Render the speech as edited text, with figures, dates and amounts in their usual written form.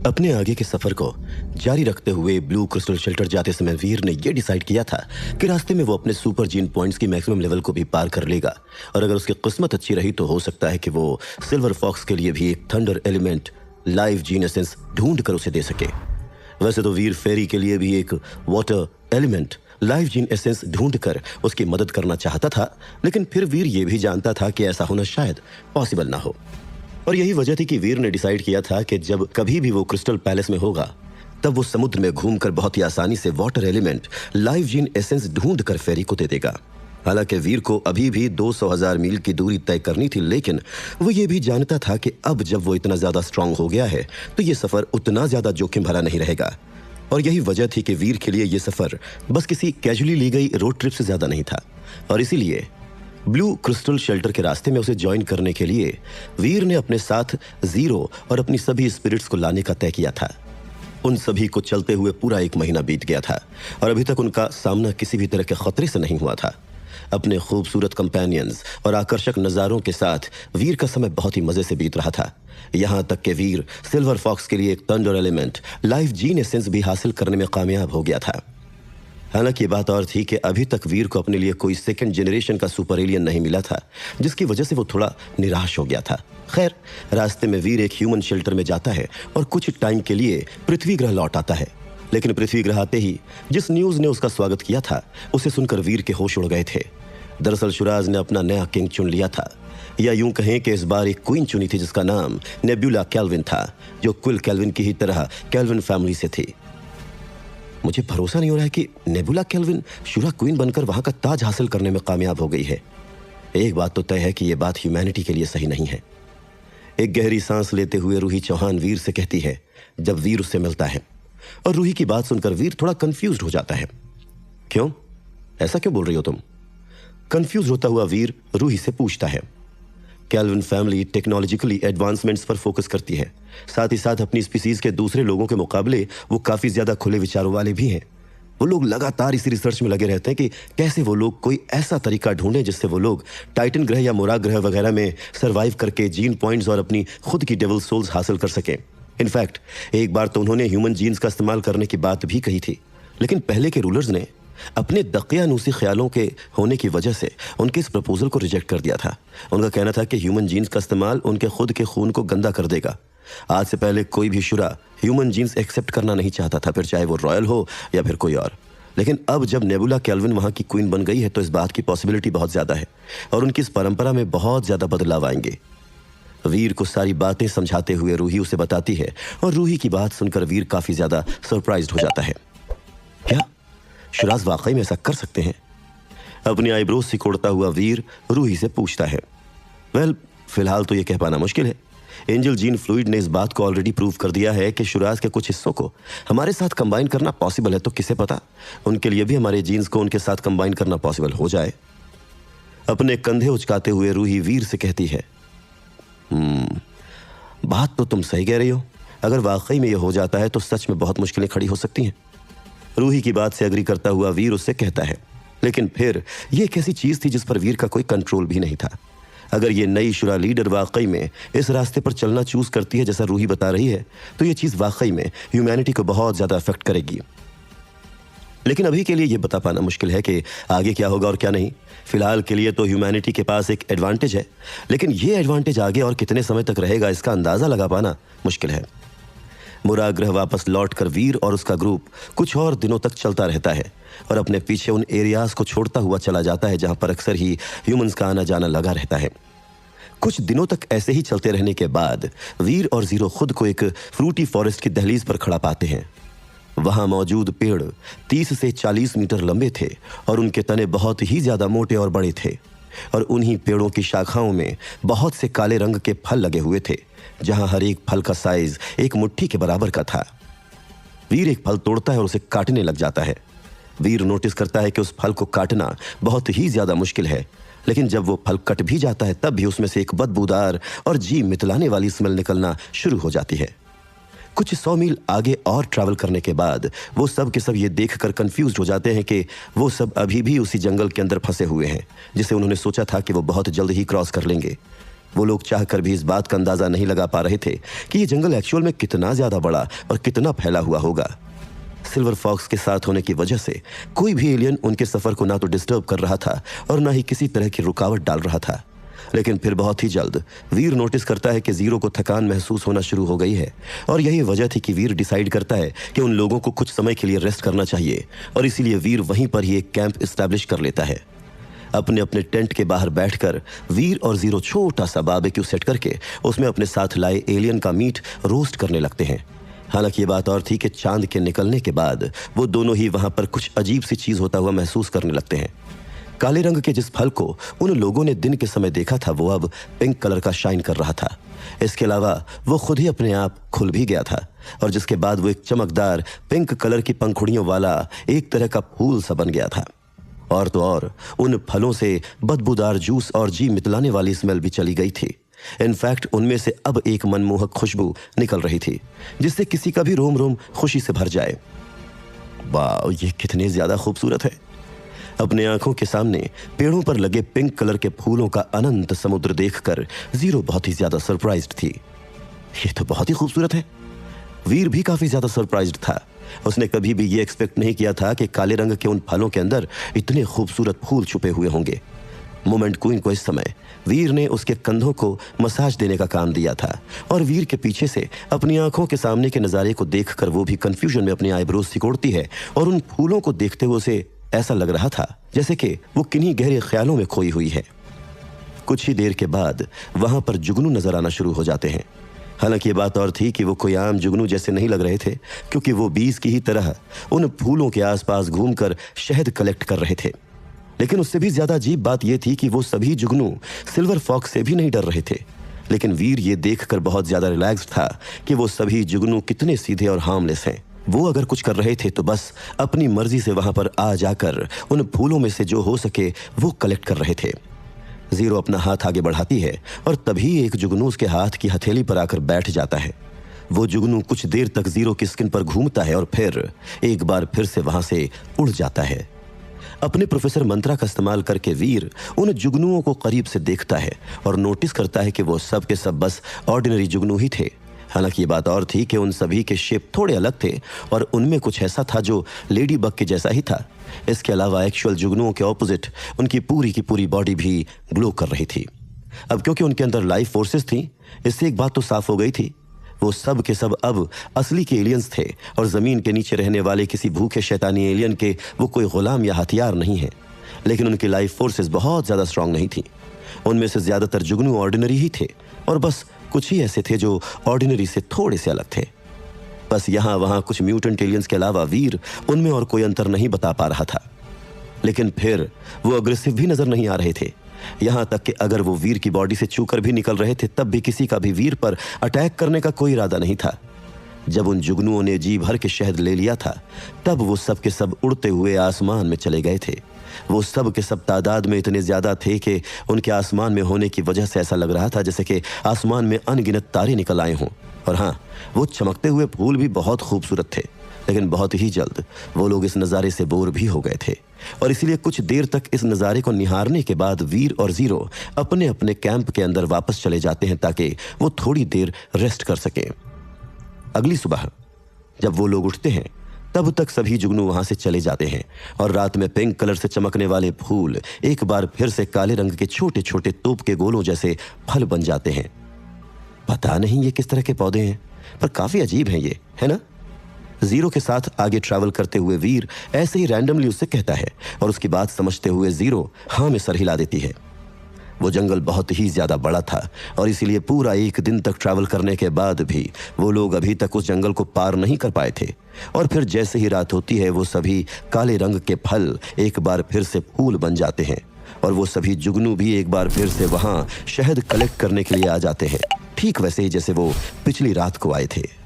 अपने आगे के सफर को जारी रखते हुए ब्लू क्रिस्टल शेल्टर जाते समय वीर ने यह डिसाइड किया था कि रास्ते में वो अपने सुपर जीन पॉइंट्स की मैक्सिमम लेवल को भी पार कर लेगा, और अगर उसकी किस्मत अच्छी रही तो हो सकता है कि वो सिल्वर फॉक्स के लिए भी एक thunder element live gene essence ढूंढ कर उसे दे सके। वैसे तो वीर फेरी के लिए भी एक water element live gene essence ढूंढ कर उसकी मदद करना चाहता था, लेकिन फिर वीर ये भी जानता था कि ऐसा होना शायद पॉसिबल ना हो। और यही वजह थी कि वीर ने डिसाइड किया था कि जब कभी भी वो क्रिस्टल पैलेस में होगा तब वो समुद्र में घूमकर बहुत ही आसानी से water element live gene essence ढूंढ कर फेरी को दे देगा। हालांकि वीर को अभी भी 200,000 मील की दूरी तय करनी थी, लेकिन वो ये भी जानता था कि अब जब वो इतना ज्यादा स्ट्रांग हो गया है तो ये सफर उतना ज्यादा जोखिम भरा नहीं रहेगा। और यही वजह थी कि वीर के लिए ये सफर बस किसी कैजुअली ली गई रोड ट्रिप से ज्यादा नहीं था, और इसीलिए ब्लू क्रिस्टल शेल्टर के रास्ते में उसे ज्वाइन करने के लिए वीर ने अपने साथ जीरो और अपनी सभी स्पिरिट्स को लाने का तय किया था। उन सभी को चलते हुए पूरा 1 महीना बीत गया था और अभी तक उनका सामना किसी भी तरह के खतरे से नहीं हुआ था। अपने खूबसूरत कंपेनियंस और आकर्षक नज़ारों के साथ वीर का समय बहुत ही मजे से बीत रहा था, यहां तक कि वीर सिल्वर फॉक्स के लिए एक thunder element live gene essence भी हासिल करने में कामयाब हो गया था। हालांकि ये बात और थी कि अभी तक वीर को अपने लिए कोई सेकंड जनरेशन का सुपर एलियन नहीं मिला था, जिसकी वजह से वो थोड़ा निराश हो गया था। खैर, रास्ते में वीर एक ह्यूमन शेल्टर में जाता है और कुछ टाइम के लिए पृथ्वी ग्रह लौट आता है, लेकिन पृथ्वी ग्रह आते ही जिस न्यूज ने उसका स्वागत किया था उसे सुनकर वीर के होश उड़ गए थे। दरअसल शुराज ने अपना नया किंग चुन लिया था, या यूं कहें कि इस बार एक क्वीन चुनी थी जिसका नाम नेबुला केल्विन था, जो क्विल केल्विन की ही तरह केल्विन फैमिली से थी। मुझे भरोसा नहीं हो रहा है कि नेबुला केल्विन शुरा क्वीन बनकर वहां का ताज हासिल करने में कामयाब हो गई है। एक बात तो तय है कि यह बात ह्यूमैनिटी के लिए सही नहीं है। एक गहरी सांस लेते हुए रूही चौहान वीर से कहती है जब वीर उससे मिलता है, और रूही की बात सुनकर वीर थोड़ा कंफ्यूज हो जाता है। क्यों, ऐसा क्यों बोल रही हो तुम? कंफ्यूज होता हुआ वीर रूही से पूछता है। केल्विन फैमिली टेक्नोलॉजिकली एडवांसमेंट्स पर फोकस करती है, साथ ही साथ अपनी स्पीसीज के दूसरे लोगों के मुकाबले वो काफी ज्यादा खुले विचारों वाले भी हैं। वो लोग लगातार इसी रिसर्च में लगे रहते हैं कि कैसे वो लोग कोई ऐसा तरीका ढूंढें जिससे वो लोग टाइटन ग्रह या मोरा ग्रह वगैरह में सरवाइव करके जीन पॉइंट्स और अपनी खुद की डेविल सोल्स हासिल कर सकें। इनफैक्ट एक बार तो उन्होंने ह्यूमन जीन्स का इस्तेमाल करने की बात भी कही थी, लेकिन पहले के रूलर्स ने अपने दकियानूसी ख्यालों के होने की वजह से उनके इस प्रपोजल को रिजेक्ट कर दिया था। उनका कहना था कि ह्यूमन जीन्स का इस्तेमाल उनके खुद के खून को गंदा कर देगा। आज से पहले कोई भी शुरा ह्यूमन जीन्स एक्सेप्ट करना नहीं चाहता था, फिर चाहे वो रॉयल हो या फिर कोई और। लेकिन अब जब नेबुला केल्विन वहां की क्वीन बन गई है तो इस बात की पॉसिबिलिटी बहुत ज्यादा है और उनकी इस परंपरा में बहुत ज्यादा बदलाव आएंगे। वीर को सारी बातें समझाते हुए रूही उसे बताती है, और रूही की बात सुनकर वीर काफी ज्यादा सरप्राइज्ड हो जाता है। क्या शुराज वाकई में ऐसा कर सकते हैं? अपनी आईब्रोज सिकोड़ता हुआ वीर रूही से पूछता है। वेल, फिलहाल तो यह कह पाना मुश्किल है। एंजल जीन फ्लूइड ने इस बात को ऑलरेडी प्रूव कर दिया है कि शुराज के कुछ हिस्सों को हमारे साथ कंबाइन करना पॉसिबल है, तो किसे पता उनके लिए भी हमारे जीन्स को उनके साथ कंबाइन करना पॉसिबल हो जाए। अपने कंधे उचकाते हुए रूही वीर से कहती है, बात तो तुम सही कह रही हो। अगर वाकई में यह हो जाता है तो सच में बहुत मुश्किलें खड़ी हो सकती हैं। रूही की बात से एग्री करता हुआ वीर उससे कहता है, लेकिन फिर यह एक ऐसी चीज थी जिस पर वीर का कोई कंट्रोल भी नहीं था। अगर ये नई शुरा लीडर वाकई में इस रास्ते पर चलना चूज करती है जैसा रूही बता रही है, तो यह चीज वाकई में ह्यूमैनिटी को बहुत ज्यादा अफेक्ट करेगी। लेकिन अभी के लिए यह बता पाना मुश्किल है कि आगे क्या होगा और क्या नहीं। फिलहाल के लिए तो ह्यूमैनिटी के पास एक एडवांटेज है, लेकिन यह एडवांटेज आगे और कितने समय तक रहेगा इसका अंदाजा लगा पाना मुश्किल है। मुरा ग्रह वापस लौटकर वीर और उसका ग्रुप कुछ और दिनों तक चलता रहता है और अपने पीछे उन एरियाज को छोड़ता हुआ चला जाता है जहां पर अक्सर ही ह्यूमंस का आना जाना लगा रहता है। कुछ दिनों तक ऐसे ही चलते रहने के बाद वीर और जीरो खुद को एक फ्रूटी फॉरेस्ट की दहलीज पर खड़ा पाते हैं। वहां मौजूद पेड़ 30 से 40 मीटर लंबे थे और उनके तने बहुत ही ज्यादा मोटे और बड़े थे, और उन्हीं पेड़ों की शाखाओं में बहुत से काले रंग के फल लगे हुए थे, जहां हर एक फल का साइज एक मुट्ठी के बराबर का था। वीर एक फल तोड़ता है और उसे काटने लग जाता है। वीर नोटिस करता है कि उस फल को काटना बहुत ही ज्यादा मुश्किल है, लेकिन जब वो फल कट भी जाता है तब भी उसमें से एक बदबूदार और जी मितलाने वाली स्मेल निकलना शुरू हो जाती है। कुछ 100 मील आगे और ट्रैवल करने के बाद वो सब के सब ये देखकर कंफ्यूज हो जाते हैं कि वो सब अभी भी उसी जंगल के अंदर फंसे हुए हैं जिसे उन्होंने सोचा था कि वो बहुत जल्द ही क्रॉस कर लेंगे। वो लोग चाहकर भी इस बात का अंदाजा नहीं लगा पा रहे थे कि ये जंगल एक्चुअल में कितना ज्यादा बड़ा और कितना फैला हुआ होगा। सिल्वर फॉक्स के साथ होने की वजह से कोई भी एलियन उनके सफर को ना तो डिस्टर्ब कर रहा था और ना ही किसी तरह की रुकावट डाल रहा था। लेकिन फिर बहुत ही जल्द वीर नोटिस करता है कि जीरो को थकान महसूस होना शुरू हो गई है, और यही वजह थी कि वीर डिसाइड करता है कि उन लोगों को कुछ समय के लिए रेस्ट करना चाहिए, और इसीलिए वीर वहीं पर ही एक कैंप एस्टैब्लिश कर लेता है। अपने अपने टेंट के बाहर बैठकर वीर और जीरो छोटा सा बारबेक्यू सेट करके उसमें अपने साथ लाए एलियन का मीट रोस्ट करने लगते हैं। हालांकि ये बात और थी कि चांद के निकलने के बाद वो दोनों ही वहां पर कुछ अजीब सी चीज होता हुआ महसूस करने लगते हैं। काले रंग के जिस फल को उन लोगों ने दिन के समय देखा था वो अब पिंक कलर का शाइन कर रहा था। इसके अलावा वो खुद ही अपने आप खुल भी गया था, और जिसके बाद वो एक चमकदार पिंक कलर की पंखुड़ियों वाला एक तरह का फूल सा बन गया था। और तो और उन फलों से बदबूदार जूस और जी मितलाने वाली स्मेल भी चली गई थी। इनफैक्ट उनमें से अब एक मनमोहक खुशबू निकल रही थी जिससे किसी का भी रोम रोम खुशी से भर जाए। वाह, ये कितने ज्यादा खूबसूरत है। अपने आंखों के सामने पेड़ों पर लगे पिंक कलर के फूलों का अनंत समुद्र देखकर जीरो बहुत ही ज्यादा सरप्राइज्ड थी। ये तो बहुत ही खूबसूरत है। वीर भी काफी ज्यादा सरप्राइज्ड था। उसने कभी भी ये एक्सपेक्ट नहीं किया था कि काले रंग के उन फलों के अंदर इतने खूबसूरत फूल छुपे हुए होंगे। मोमेंट क्वीन को इस समय वीर ने उसके कंधों को मसाज देने का काम दिया था, और वीर के पीछे से अपनी आंखों के सामने के नज़ारे को देखकर वो भी कंफ्यूजन में अपने आईब्रोज सिकोड़ती है, और उन फूलों को देखते हुए उसे ऐसा लग रहा था जैसे कि वो किन्हीं गहरे ख्यालों में खोई हुई है। कुछ ही देर के बाद वहां पर जुगनू नजर आना शुरू हो जाते हैं। हालांकि ये बात और थी कि वो कोई आम जुगनू जैसे नहीं लग रहे थे, क्योंकि वो बीज की ही तरह उन फूलों के आसपास घूमकर शहद कलेक्ट कर रहे थे। लेकिन उससे भी ज्यादा अजीब बात यह थी कि वो सभी जुगनू सिल्वर फॉक्स से भी नहीं डर रहे थे। लेकिन वीर ये देखकर बहुत ज्यादा रिलैक्स्ड था कि वो सभी जुगनू कितने सीधे और हार्मलेस हैं। वो अगर कुछ कर रहे थे तो बस अपनी मर्जी से वहां पर आ जाकर उन फूलों में से जो हो सके वो कलेक्ट कर रहे थे। जीरो अपना हाथ आगे बढ़ाती है, और तभी एक जुगनू उसके हाथ की हथेली पर आकर बैठ जाता है। वो जुगनू कुछ देर तक जीरो की स्किन पर घूमता है और फिर एक बार फिर से वहां से उड़ जाता है। अपने प्रोफेसर मंत्रा का इस्तेमाल करके वीर उन जुगनुओं को करीब से देखता है और नोटिस करता है कि वो सब के सब बस ऑर्डिनरी जुगनू ही थे। हालांकि ये बात और थी कि उन सभी के शेप थोड़े अलग थे, और उनमें कुछ ऐसा था जो लेडी बग के जैसा ही था। इसके अलावा एक्चुअल जुगनुओं के ऑपोजिट उनकी पूरी की पूरी बॉडी भी ग्लो कर रही थी। अब क्योंकि उनके अंदर लाइफ फोर्सेस थी, इससे एक बात तो साफ हो गई थी, वो सब के सब अब असली के एलियंस थे, और जमीन के नीचे रहने वाले किसी भूखे शैतानी एलियन के वो कोई गुलाम या हथियार नहीं है। लेकिन उनकी लाइफ फोर्सेस बहुत ज्यादा स्ट्रांग नहीं थी। उनमें से ज्यादातर जुगनू ऑर्डिनरी ही थे, और बस कुछ ही ऐसे थे जो ऑर्डिनरी से थोड़े से अलग थे। बस यहाँ वहां कुछ म्यूटेंट एलियंस के अलावा वीर उनमें और कोई अंतर नहीं बता पा रहा था। लेकिन फिर वो अग्रेसिव भी नजर नहीं आ रहे थे। यहां तक कि अगर वो वीर की बॉडी से छूकर भी निकल रहे थे तब भी किसी का भी वीर पर अटैक करने का कोई इरादा नहीं था। जब उन जुगनुओं ने जी भर के शहद ले लिया था तब वो सब के सब उड़ते हुए आसमान में चले गए थे। वो सब के सब तादाद में इतने ज्यादा थे कि उनके आसमान में होने की वजह से ऐसा लग रहा था जैसे कि आसमान में अनगिनत तारे निकल आए हों। और हाँ, वो चमकते हुए फूल भी बहुत खूबसूरत थे। लेकिन बहुत ही जल्द वो लोग इस नज़ारे से बोर भी हो गए थे, और इसीलिए कुछ देर तक इस नज़ारे को निहारने के बाद वीर और जीरो अपने अपने कैंप के अंदर वापस चले जाते हैं ताकि वो थोड़ी देर रेस्ट कर सके। अगली सुबह जब वो लोग उठते हैं तब तक सभी जुगनू वहां से चले जाते हैं, और रात में पिंक कलर से चमकने वाले फूल एक बार फिर से काले रंग के छोटे छोटे तोप के गोलों जैसे फल बन जाते हैं। पता नहीं ये किस तरह के पौधे हैं, पर काफी अजीब हैं ये, है ना? जीरो के साथ आगे ट्रैवल करते हुए वीर ऐसे ही रैंडमली उससे कहता है, और उसकी बात समझते हुए जीरो हाँ में सर हिला देती है। वो जंगल बहुत ही ज्यादा बड़ा था, और इसीलिए पूरा एक दिन तक ट्रैवल करने के बाद भी वो लोग अभी तक उस जंगल को पार नहीं कर पाए थे। और फिर जैसे ही रात होती है वो सभी काले रंग के फल एक बार फिर से फूल बन जाते हैं, और वो सभी जुगनू भी एक बार फिर से वहां शहद कलेक्ट करने के लिए आ जाते हैं, ठीक वैसे ही जैसे वो पिछली रात को आए थे।